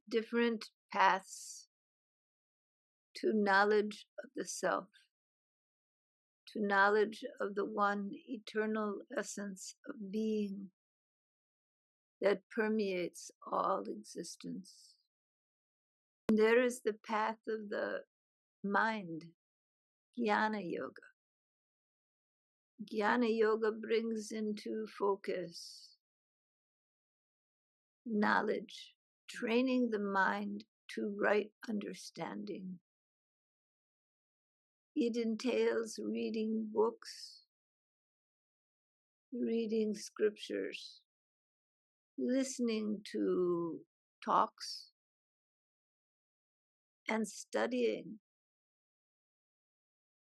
different paths to knowledge of the self, to knowledge of the one eternal essence of being that permeates all existence. There is the path of the mind, Jnana Yoga. Jnana Yoga brings into focus knowledge, training the mind to right understanding. It entails reading books, reading scriptures, listening to talks, and studying,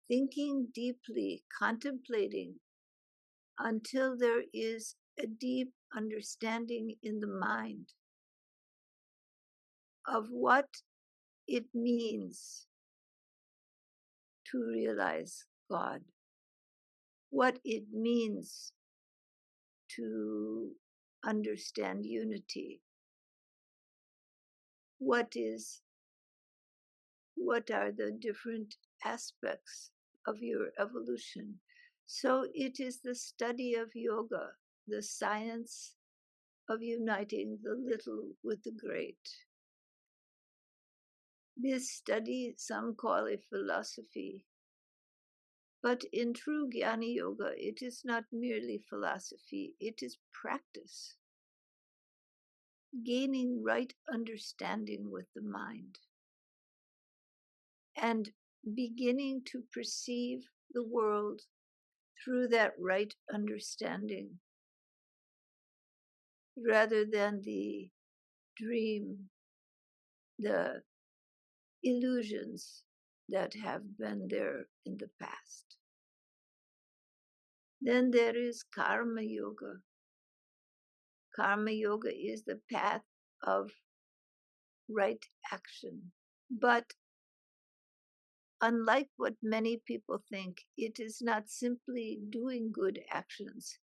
thinking deeply, contemplating until there is a deep understanding in the mind of what it means to realize God, what it means to understand unity, what are the different aspects of your evolution. So it is the study of yoga, the science of uniting the little with the great. This study, some call it philosophy, but in true Jnana Yoga, it is not merely philosophy, it is practice, gaining right understanding with the mind, and beginning to perceive the world through that right understanding, rather than the dream, the illusions that have been there in the past. Then there is Karma Yoga. Karma Yoga is the path of right action. But unlike what many people think, it is not simply doing good actions,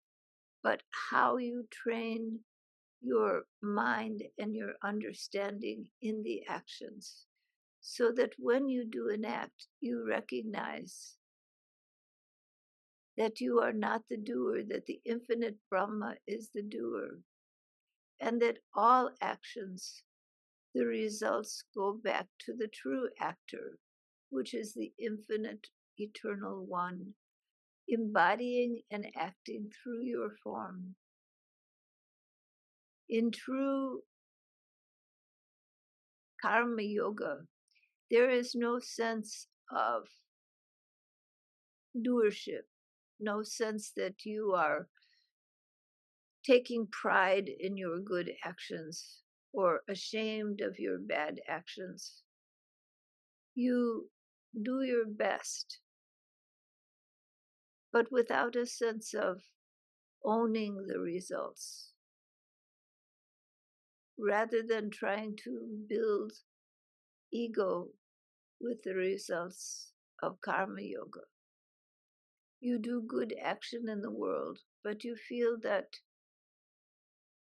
but how you train your mind and your understanding in the actions, so that when you do an act, you recognize that you are not the doer, that the infinite Brahma is the doer, and that all actions, the results go back to the true actor, which is the infinite eternal one, embodying and acting through your form. In true Karma Yoga, there is no sense of doership, no sense that you are taking pride in your good actions or ashamed of your bad actions. You do your best, but without a sense of owning the results, rather than trying to build ego with the results of Karma Yoga. You do good action in the world, but you feel that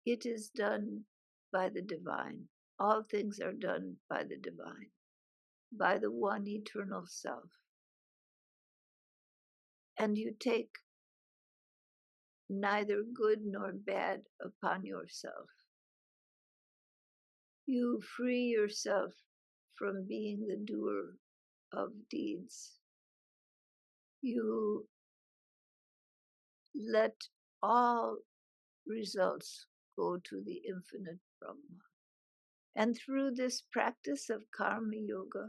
it is done by the divine. All things are done by the divine, by the one eternal self. And you take neither good nor bad upon yourself. You free yourself from being the doer of deeds. You let all results go to the infinite Brahma. And through this practice of Karma Yoga,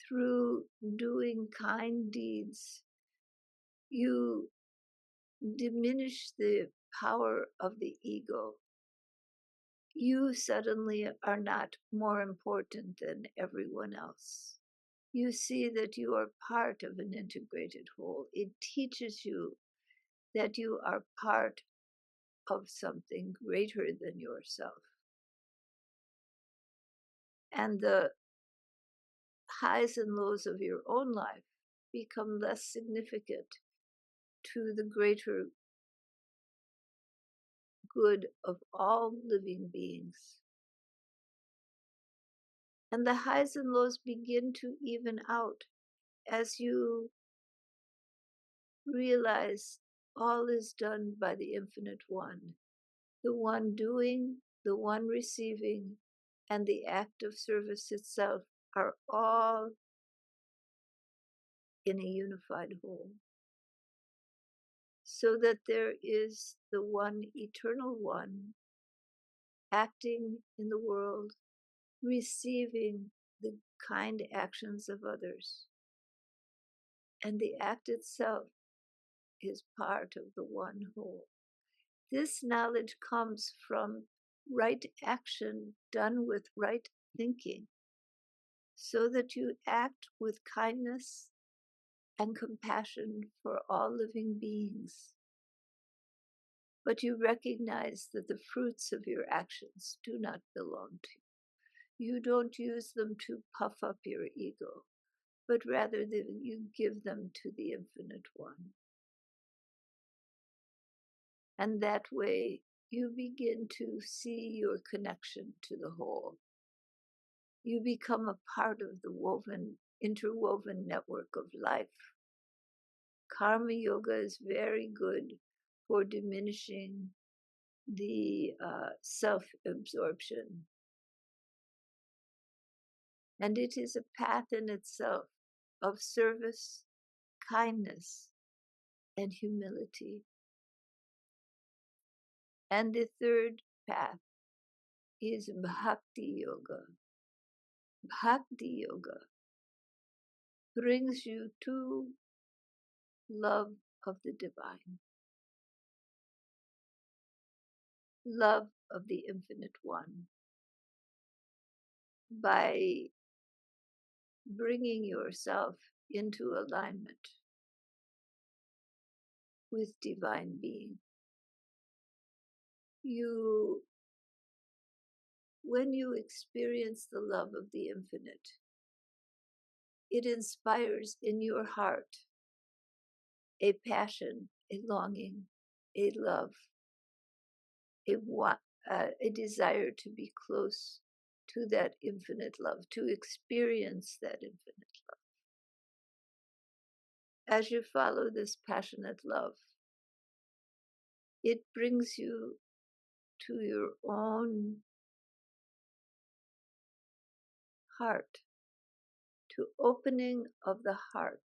through doing kind deeds, you diminish the power of the ego. You suddenly are not more important than everyone else. You see that you are part of an integrated whole. It teaches you that you are part of something greater than yourself. And the highs and lows of your own life become less significant to the greater good of all living beings. And the highs and lows begin to even out as you realize all is done by the Infinite One. The one doing, the one receiving, and the act of service itself are all in a unified whole. So that there is the one eternal one acting in the world, receiving the kind actions of others. And the act itself is part of the one whole. This knowledge comes from right action done with right thinking, so that you act with kindness and compassion for all living beings. But you recognize that the fruits of your actions do not belong to you. You don't use them to puff up your ego, but rather that you give them to the Infinite One. And that way you begin to see your connection to the whole. You become a part of the interwoven network of life. Karma Yoga is very good for diminishing the self-absorption. And it is a path in itself of service, kindness, and humility. And the third path is Bhakti Yoga. Bhakti Yoga brings you to love of the divine, love of the Infinite One, by bringing yourself into alignment with divine being. When you experience the love of the infinite, it inspires in your heart a passion, a longing, a love, a desire to be close to that infinite love, to experience that infinite love. As you follow this passionate love, it brings you to your own heart, to opening of the heart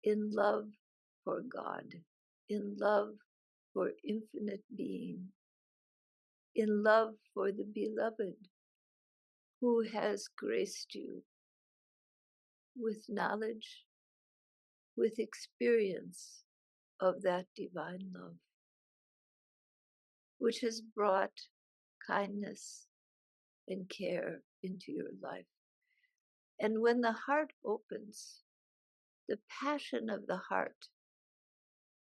in love for God, in love for infinite being, in love for the beloved who has graced you with knowledge, with experience of that divine love, which has brought kindness and care into your life. And when the heart opens, the passion of the heart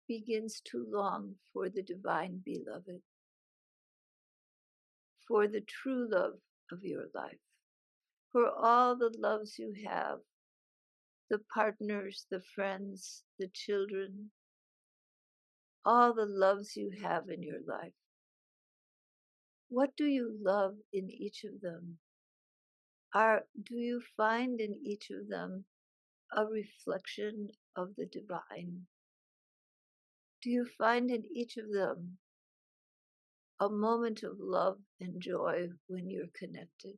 begins to long for the divine beloved, for the true love of your life, for all the loves you have, the partners, the friends, the children, all the loves you have in your life. What do you love in each of them? Do you find in each of them a reflection of the divine? Do you find in each of them a moment of love and joy when you're connected?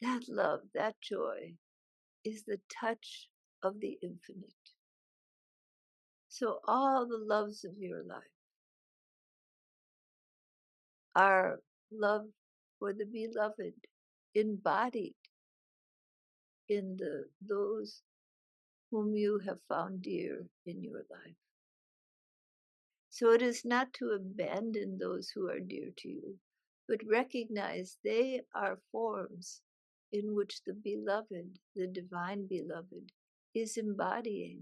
That love, that joy, is the touch of the infinite. So all the loves of your life are love for the beloved, embodied in those whom you have found dear in your life. So it is not to abandon those who are dear to you, but recognize they are forms in which the beloved, the divine beloved, is embodying.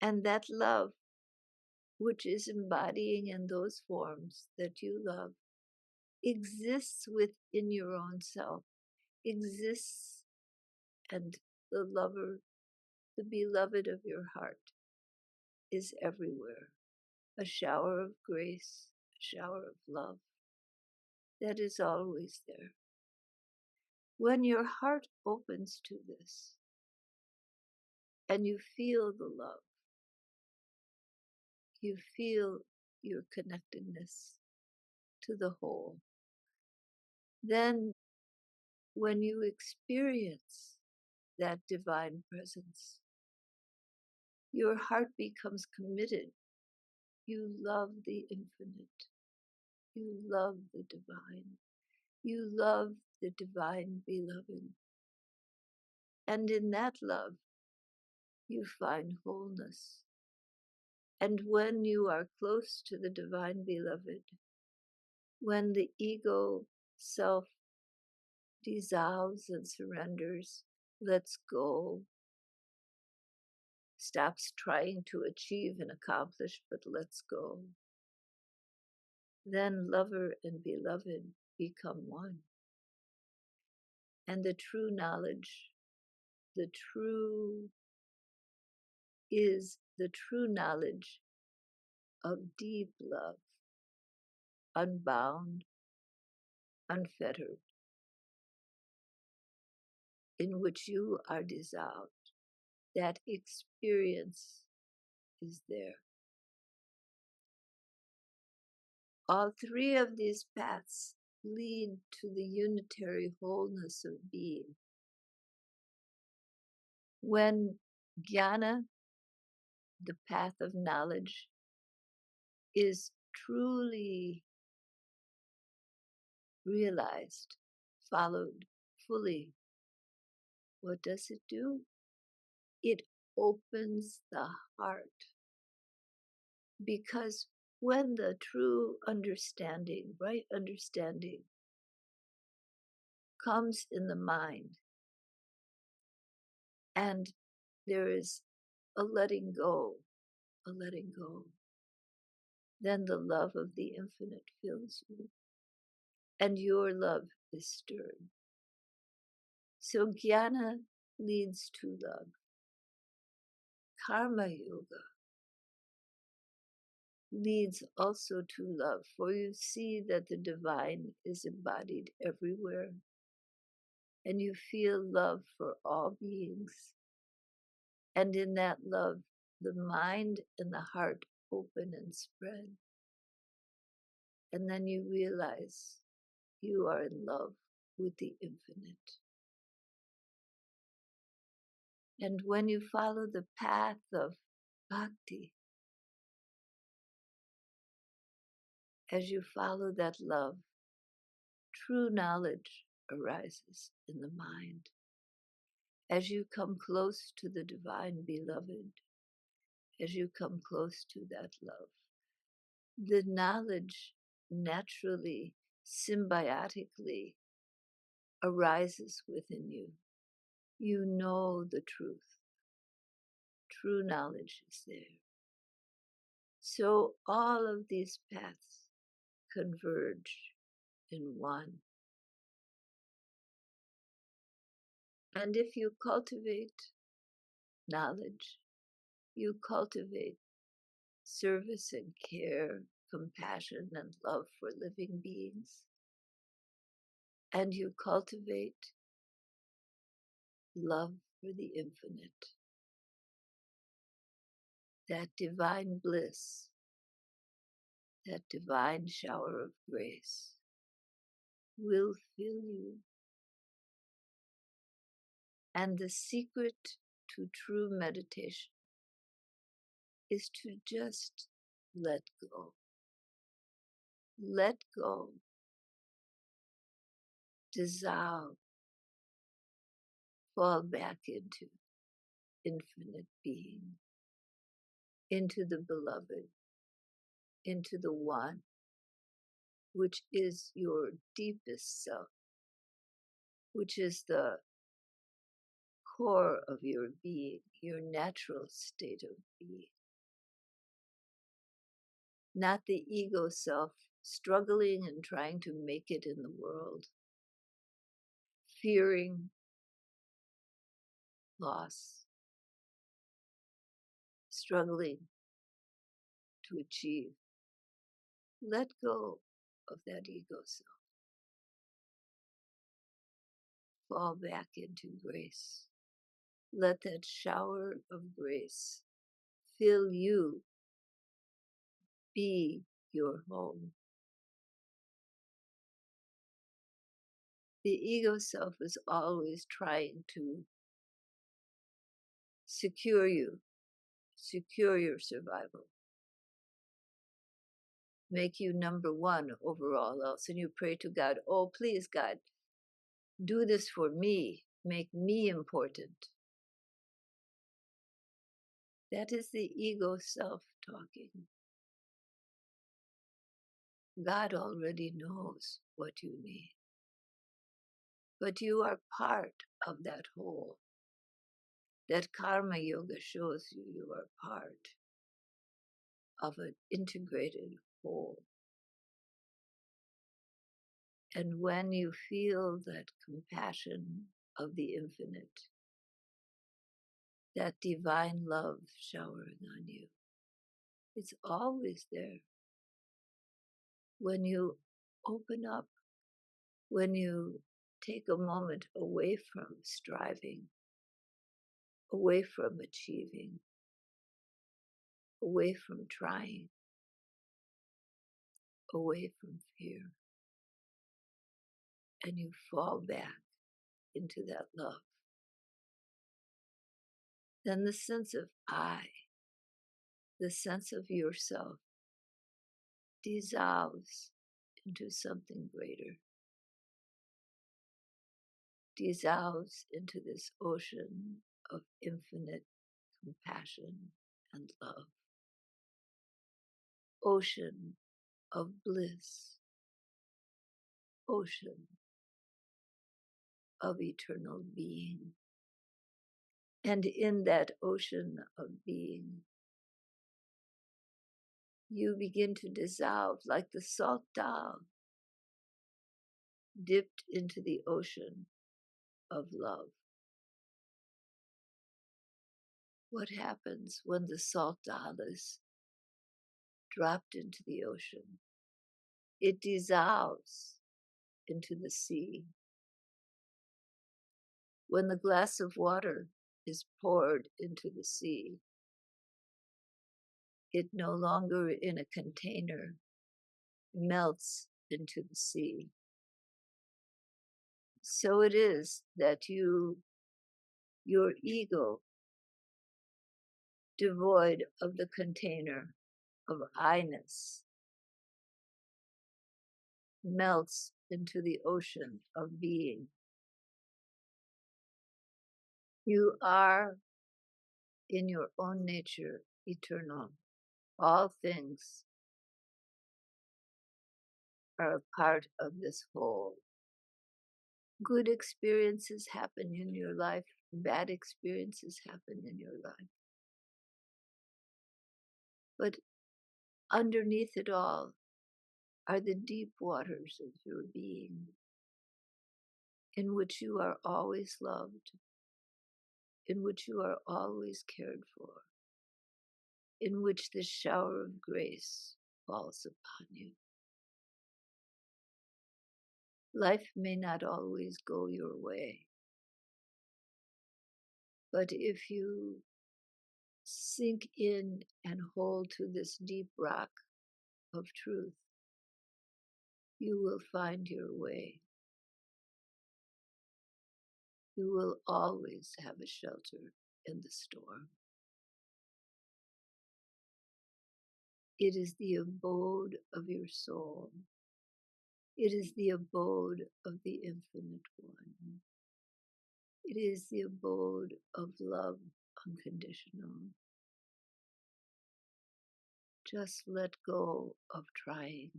And that love, which is embodying in those forms that you love, exists within your own self, exists, and the lover, the beloved of your heart, is everywhere. A shower of grace, a shower of love. that is always there. When your heart opens to this and you feel the love, you feel your connectedness to the whole, then when you experience that divine presence, your heart becomes committed. You love the infinite. You love the divine. You love the divine beloved. And in that love, you find wholeness. And when you are close to the divine beloved, when the ego self dissolves and surrenders, lets go, stops trying to achieve and accomplish, but lets go, then lover and beloved become one. And the true knowledge, the true is the true knowledge of deep love, unbound, unfettered, in which you are dissolved. That experience is there. All three of these paths lead to the unitary wholeness of being. When jnana, the path of knowledge, is truly realized, followed fully, what does it do? It opens the heart. Because when the true understanding, right understanding, comes in the mind, and there is a letting go, then the love of the infinite fills you, and your love is stirred. So jnana leads to love. Karma yoga leads also to love, for you see that the divine is embodied everywhere, and you feel love for all beings. And in that love, the mind and the heart open and spread. And then you realize you are in love with the infinite. And when you follow the path of bhakti, as you follow that love, true knowledge arises in the mind. As you come close to the divine beloved, as you come close to that love, the knowledge naturally, symbiotically arises within you. You know the truth. True knowledge is there. So all of these paths converge in one. And if you cultivate knowledge, you cultivate service and care, compassion and love for living beings, and you cultivate love for the infinite. That divine bliss, that divine shower of grace will fill you. And the secret to true meditation is to just let go. Let go, dissolve, fall back into infinite being, into the beloved, into the one, which is your deepest self, which is the core of your being, your natural state of being. Not the ego self struggling and trying to make it in the world, fearing loss, struggling to achieve. Let go of that ego self. fall back into grace. Let that shower of grace fill you, be your home. The ego self is always trying to secure you, secure your survival, make you number one over all else. And you pray to God, oh, please, God, do this for me, make me important. That is the ego self talking. God already knows what you need. But you are part of that whole. That karma yoga shows you you are part of an integrated whole. And when you feel that compassion of the infinite, that divine love showering on you, it's always there. When you open up, when you take a moment away from striving, away from achieving, away from trying, away from fear, and you fall back into that love, then the sense of I, the sense of yourself, dissolves into something greater, dissolves into this ocean of infinite compassion and love, ocean of bliss, ocean of eternal being. And in that ocean of being, you begin to dissolve like the salt dal dipped into the ocean of love. What happens when the salt dal is dropped into the ocean? It dissolves into the sea. When the glass of water is poured into the sea, it no longer in a container melts into the sea. So it is that your ego, devoid of the container of I-ness, melts into the ocean of being. You are, in your own nature, eternal. All things are a part of this whole. Good experiences happen in your life, bad experiences happen in your life. But underneath it all are the deep waters of your being, in which you are always loved, in which you are always cared for, in which the shower of grace falls upon you. Life may not always go your way, but if you sink in and hold to this deep rock of truth, you will find your way. You will always have a shelter in the storm. It is the abode of your soul. It is the abode of the Infinite One. It is the abode of love unconditional. Just let go of trying.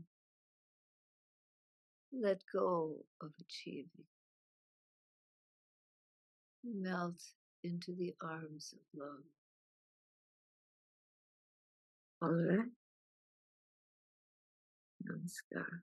Let go of achieving. Melt into the arms of love. All right. Namaskar.